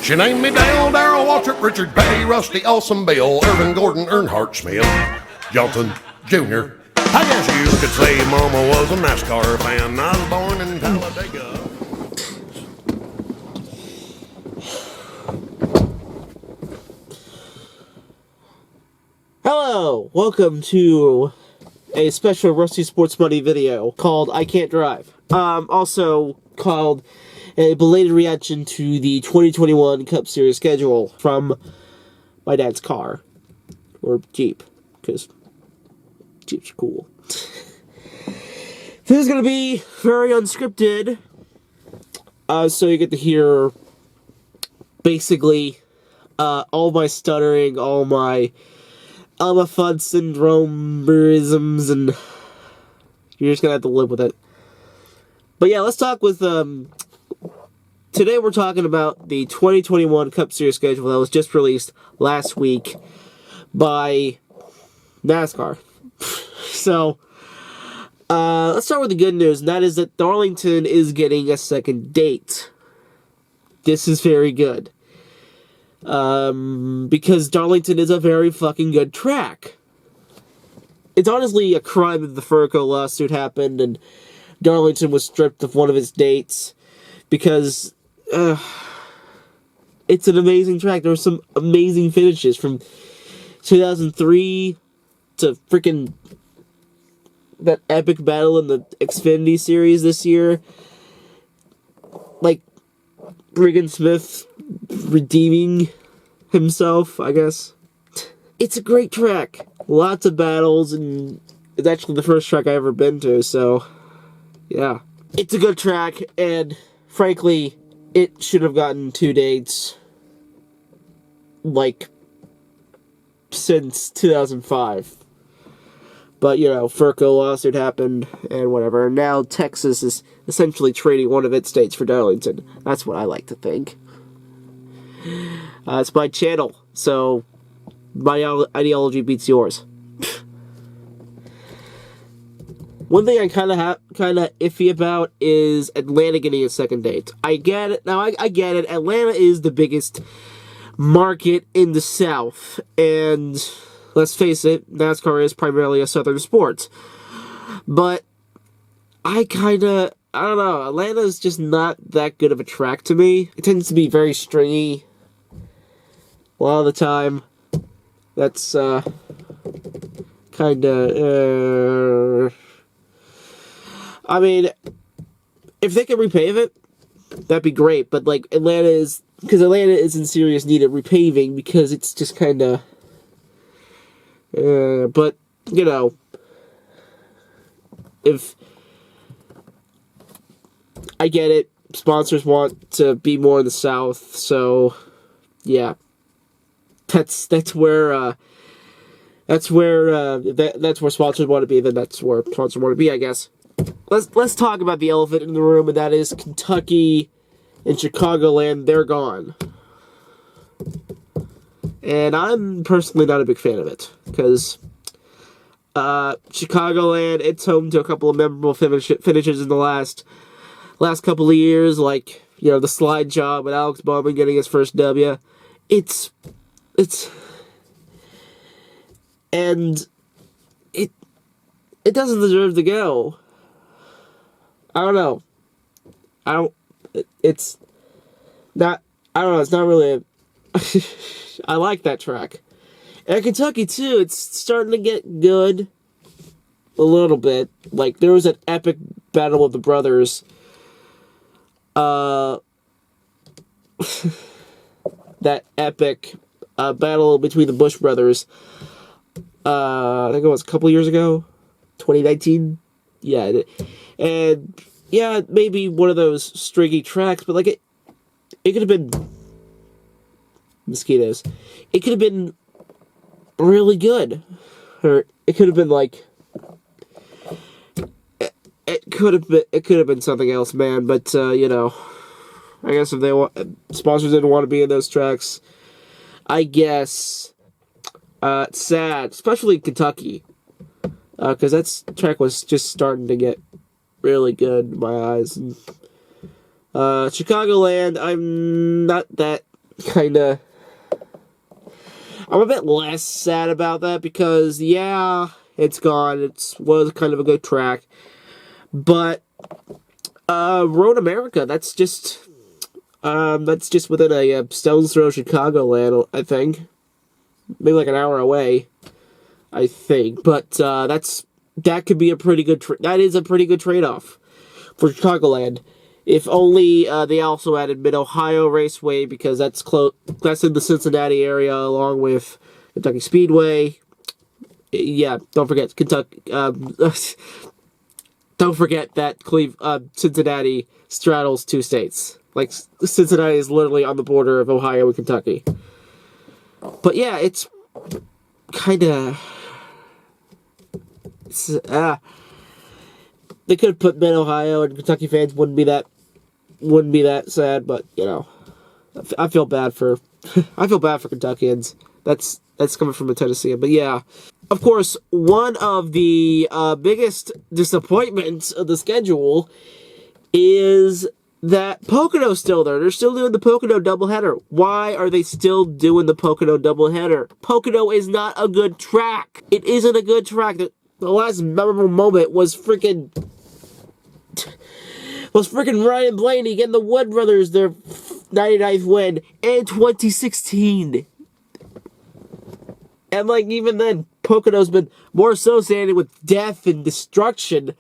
She named me Dale, Darrell, Waltrip, Richard, Petty, Rusty, Awesome Bill, Irvin, Gordon, Earnhardt, Smith, Johnson, Jr. I guess you could say Mama was a NASCAR fan. I was born in Talladega. Hello, welcome to a special Rusty Sports Money video called I Can't Drive. Also called a belated reaction to the 2021 Cup Series schedule from my dad's car. Or Jeep, because Jeeps are cool. This is going to be very unscripted, so you get to hear basically all my stuttering, all my Fudd syndromeisms, and you're just gonna have to live with it. But yeah, let's talk with, today we're talking about the 2021 Cup Series schedule that was just released last week by NASCAR. So, let's start with the good news, and that is that Darlington is getting a second date. This is very good. Because Darlington is a very fucking good track. It's honestly a crime that the Furco lawsuit happened and Darlington was stripped of one of its dates, because it's an amazing track. There were some amazing finishes from 2003 to freaking that epic battle in the Xfinity series this year. Like, Regan Smith redeeming himself, I guess. It's a great track. Lots of battles, and it's actually the first track I've ever been to, so yeah. It's a good track, and frankly, it should have gotten 2 dates, like, since 2005. But, you know, Furco lawsuit happened, and whatever. And now Texas is essentially trading one of its states for Darlington. That's what I like to think. It's my channel, so my ideology beats yours. One thing I'm kind of iffy about is Atlanta getting a second date. I get it. Now, I get it. Atlanta is the biggest market in the South, and let's face it, NASCAR is primarily a Southern sport. But I don't know, Atlanta is just not that good of a track to me. It tends to be very stringy a lot of the time. That's I mean, if they can repave it, that'd be great. But like, Atlanta is in serious need of repaving, because it's just kinda but, you know, if I get it, sponsors want to be more in the South, so yeah, that's where sponsors want to be. Then that's where sponsors want to be, I guess. Let's talk about the elephant in the room, and that is Kentucky and Chicagoland. They're gone. And I'm personally not a big fan of it, because Chicagoland, it's home to a couple of memorable finishes in the last couple of years, like, you know, the slide job with Alex Bowman getting his first W. And it doesn't deserve to go. I don't know. It's not really a I like that track. And Kentucky, too, it's starting to get good a little bit. Like, there was an epic battle of the brothers. That epic battle between the Bush brothers. I think it was a couple years ago. 2019? Yeah. And, yeah, maybe one of those stringy tracks, but, like, it could have been mosquitoes. It could have been really good. Or it could have been like it could have been something else, man, but you know, I guess if sponsors didn't want to be in those tracks, I guess it's sad, especially Kentucky. Because that track was just starting to get really good in my eyes. And, Chicagoland, I'm not that kinda... I'm a bit less sad about that because, yeah, it's gone. It was kind of a good track. But, Road America, that's just within a stone's throw of Chicagoland, I think. Maybe like an hour away, I think. But, that could be a pretty good, that is a pretty good trade-off for Chicagoland. If only they also added Mid-Ohio Raceway, because that's close. That's in the Cincinnati area, along with Kentucky Speedway. Yeah, don't forget Kentucky. Don't forget that Cincinnati straddles two states. Like, Cincinnati is literally on the border of Ohio and Kentucky. But yeah, it's kind of. They could have put Mid-Ohio, and Kentucky fans wouldn't be that sad, but, you know, I feel bad for Kentuckians. That's coming from a Tennessean, but yeah. Of course, one of the biggest disappointments of the schedule is that Pocono's still there. They're still doing the Pocono doubleheader. Why are they still doing the Pocono doubleheader? Pocono is not a good track. It isn't a good track. The last memorable moment was freaking Ryan Blaney getting the Wood Brothers their 99th win in 2016. And, like, even then, Pocono's been more associated with death and destruction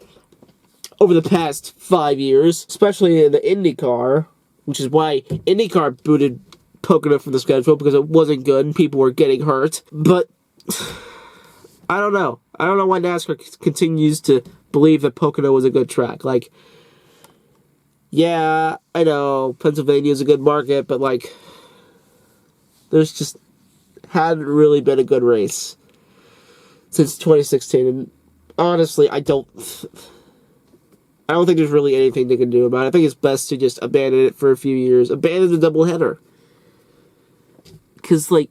over the past 5 years, especially in the IndyCar, which is why IndyCar booted Pocono from the schedule, because it wasn't good and people were getting hurt. But I don't know. I don't know why NASCAR continues to believe that Pocono was a good track. Like, yeah, I know Pennsylvania is a good market, but, like, there's just hadn't really been a good race since 2016, and honestly, I don't think there's really anything they can do about it. I think it's best to just abandon it for a few years. Abandon the doubleheader. Because, like,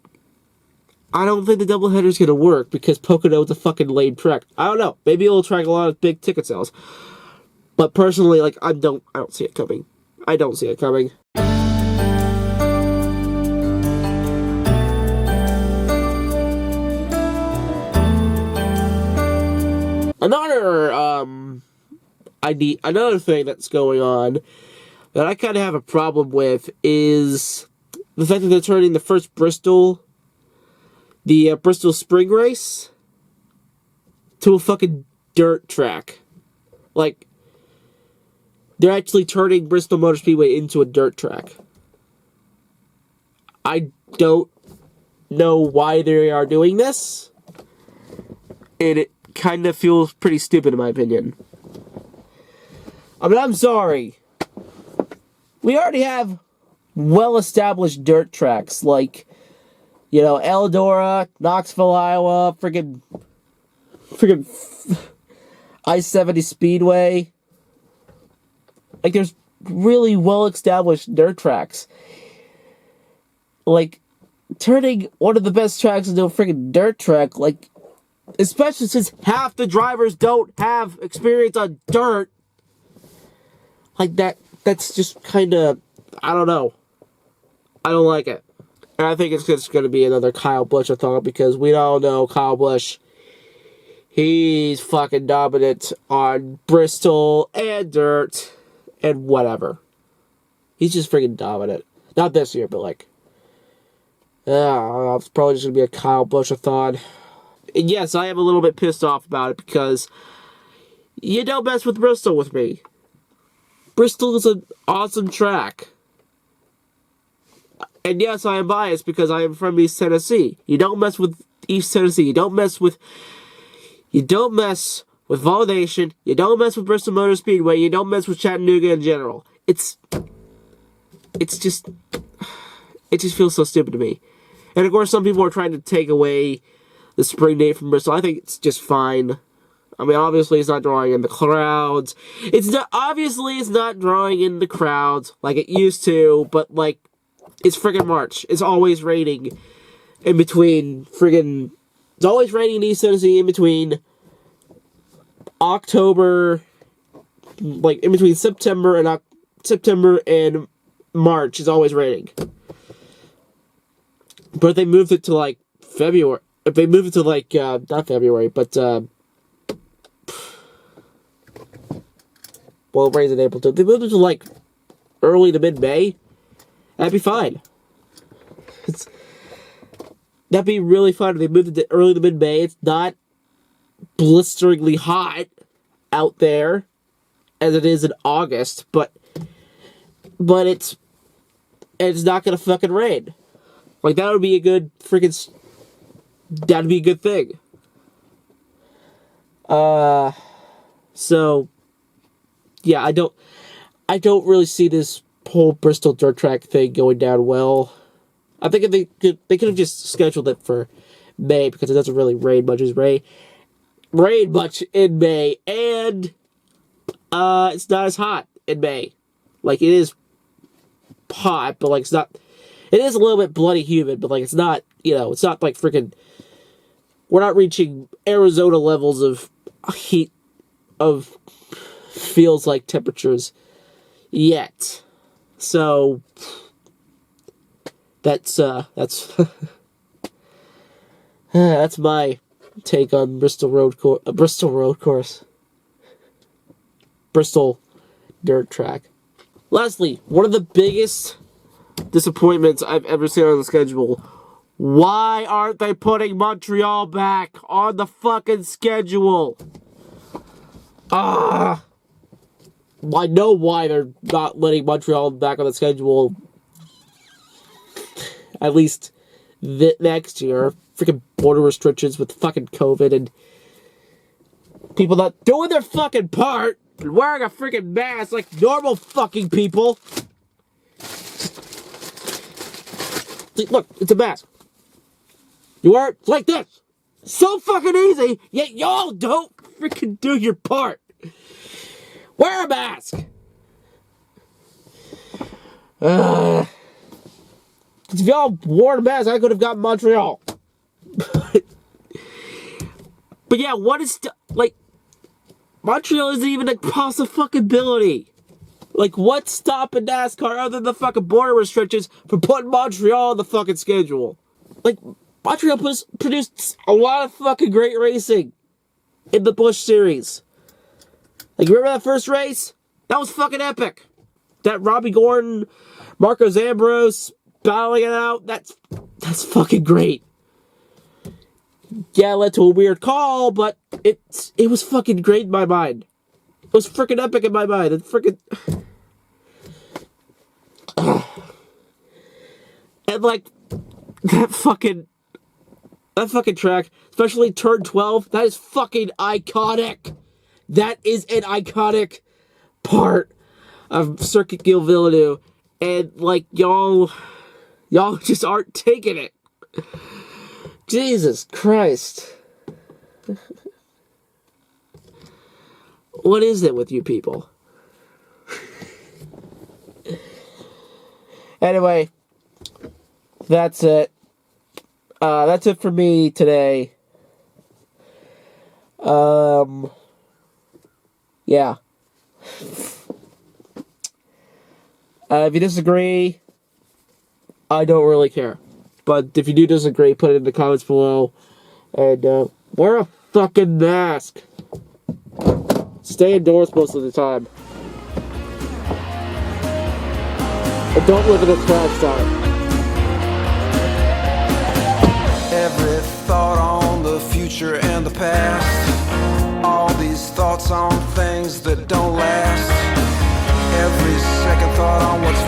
I don't think the doubleheader's gonna work because Pocono is a fucking lame track. I don't know. Maybe it'll attract a lot of big ticket sales. But personally, like, I don't see it coming. I don't see it coming. Another thing that's going on that I kind of have a problem with is the fact that they're turning the first Bristol Spring Race to a fucking dirt track. Like, they're actually turning Bristol Motor Speedway into a dirt track. I don't know why they are doing this, and it kind of feels pretty stupid in my opinion. I mean, I'm sorry. We already have well-established dirt tracks like, you know, Eldora, Knoxville, Iowa, friggin' I-70 Speedway. Like, there's really well-established dirt tracks. Like, turning one of the best tracks into a friggin' dirt track, like, especially since half the drivers don't have experience on dirt. Like, that's just kind of, I don't know. I don't like it. And I think it's just going to be another Kyle Busch-a-thon, because we all know Kyle Busch, he's fucking dominant on Bristol and dirt and whatever. He's just freaking dominant. Not this year, but like, it's probably just going to be a Kyle Busch-a-thon. And yes, I am a little bit pissed off about it, because you don't mess with Bristol with me. Bristol is an awesome track. And yes, I am biased because I am from East Tennessee. You don't mess with East Tennessee. You don't mess with Validation. You don't mess with Bristol Motor Speedway. You don't mess with Chattanooga in general. It just feels so stupid to me. And of course, some people are trying to take away the spring date from Bristol. I think it's just fine. I mean, obviously, it's not drawing in the crowds. It's not drawing in the crowds like it used to, but, like, it's friggin' March. It's always raining in between it's always raining in East Tennessee in between October, like, in between September and March is always raining. But if they moved it to like February, if they moved it to like not February, but well, raise in April too. If they moved it to like early to mid-May, that'd be fine. That'd be really fun if they moved it to early to mid-May. It's not blisteringly hot out there as it is in August, but it's not gonna fucking rain. Like, that would be a good freaking... That'd be a good thing. So... Yeah, I don't really see this whole Bristol dirt track thing going down well. I think if they could have just scheduled it for May, because it doesn't really rain much in May, and it's not as hot in May. Like, it is hot, but like it's not. It is a little bit bloody humid, but like it's not. It's not like freaking. We're not reaching Arizona levels of heat of feels like temperatures yet. So that's that's my take on Bristol dirt track. Lastly, one of the biggest disappointments I've ever seen on the schedule. Why aren't they putting Montreal back on the fucking schedule? I know why they're not letting Montreal back on the schedule. At least next year. Freaking border restrictions with fucking COVID and people not doing their fucking part and wearing a freaking mask like normal fucking people. Look, it's a mask. You wear it like this. So fucking easy, yet y'all don't freaking do your part. Wear a mask. If y'all wore a mask, I could have got Montreal. But yeah, what is Montreal isn't even a possibility. Like, what's stopping NASCAR other than the fucking border restrictions from putting Montreal on the fucking schedule? Like, Montreal produced a lot of fucking great racing in the Busch Series. Like, you remember that first race? That was fucking epic. That Robbie Gordon, Marco Zambros battling it out, that's fucking great. Yeah, it led to a weird call, but it was fucking great in my mind. It was freaking epic in my mind. It freaking... And like, that fucking track, especially turn 12, that is fucking iconic. That is an iconic part of Circuit Gil Villeneuve. And like, y'all just aren't taking it. Jesus Christ. What is it with you people? Anyway, that's it. That's it for me today. Yeah. If you disagree, I don't really care. But if you do disagree, put it in the comments below. And wear a fucking mask. Stay indoors most of the time. And don't live in a trash zone. Every thought on the future and the past. All these thoughts on things that don't last. Every second thought on what's